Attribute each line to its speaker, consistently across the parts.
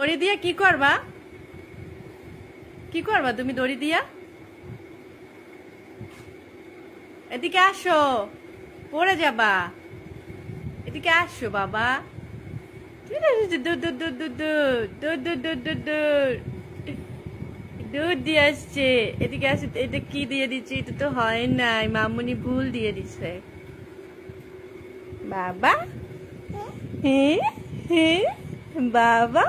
Speaker 1: দড়ি দিয়া কি করবা? কি করবা তুমি দড়ি দিয়া? এদিকে আসো, পড়ে যাবা। এদিকে আসো বাবা। দুধ দিয়ে আসছে। এদিকে আসে। এটা কি দিয়ে দিচ্ছে? এটা তো হয় নাই, মামুনি ভুল দিয়ে দিছে। বাবা হ্যাঁ হ্যাঁ বাবা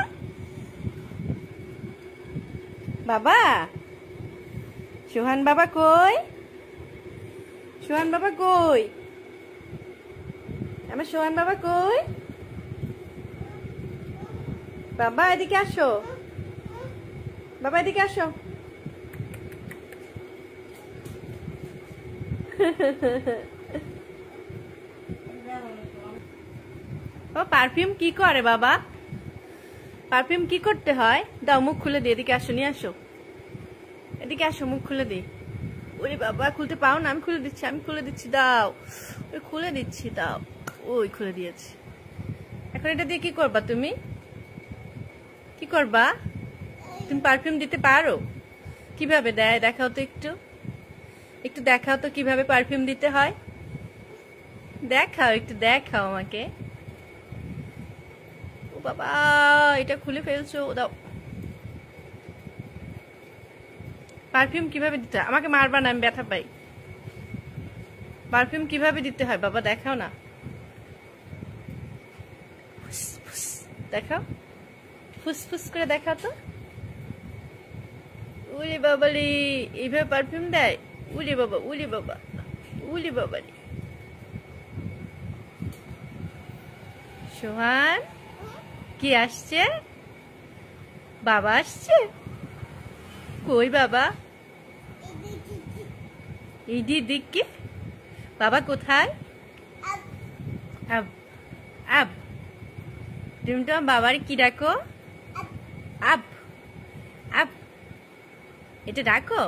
Speaker 1: বাবা সোহান বাবা কই? সোহান বাবা কই? আমার সোহান বাবা কই? বাবা এদিকে আসো, বাবা এদিকে আসো। ও পারফিউম কি করে বাবা? পারফিউম কি করতে হয়? দাও মুখ খুলে দি। এদিকে আসো, নিয়ে আসো। এদিকে আসো, মুখ খুলে দি। ওরে বাবা খুলতে পাও না? আমি খুলে দিচ্ছি, আমি খুলে দিচ্ছি, দাও। ওই খুলে দিচ্ছি, দাও। ওই খুলে দিয়েছি। এখন এটা দিয়ে কি করবা তুমি? কি করবা? তুমি পারফিউম দিতে পারো? কিভাবে দেয় দেখাও তো একটু। একটু দেখাও তো কিভাবে পারফিউম দিতে হয়। দেখাও, একটু দেখাও আমাকে। ও বাবা এটা খুলে ফেলছো, দাও। পারফিউম কিভাবে দিতে হয়? আমাকে মারবা না, আমি ব্যথা পাই। পারফিউম কিভাবে দিতে হয় বাবা দেখাও না। দেখাও, ফুসফুস করে দেখাও তো। উলি বাবা রে, এইভাবে পারফিউম দেয়? উলি বাবা, উলি বাবা, উলি বাবা রে। সোহান কি আসছে? বাবা আসছে? কই বাবা? এই দিক কি? বাবা কোথায়? আব আব তুমি তো বাবার কি ডাকো? আব আব এটা ডাকো?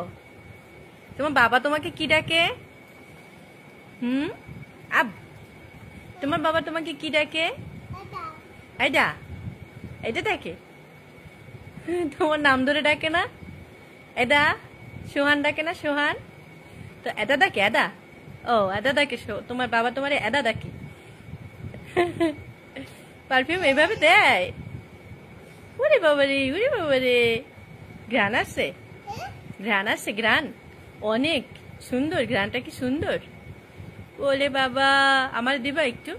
Speaker 1: তোমার বাবা তোমাকে কি ডাকে? আব তোমার বাবা তোমাকে কি ডাকে? এটা এটা ডাকে? তোমার নাম ধরে ডাকে না? এটা সোহান ডাকে না? সোহান তো এটা ডাকে? এদা? ও এদা ডাকে। তোমার বাবা তোমার এদা ডাকে? পারফিউম এভাবে দেয়? ওরে বাবা রে, ওরে বাবা রে। ঘ্রাণ আছে? ঘ্রাণ আছে? ঘ্রাণ অনেক সুন্দর। ঘ্রাণটা কি সুন্দর। ওলে বাবা, আমার দিবা একটু?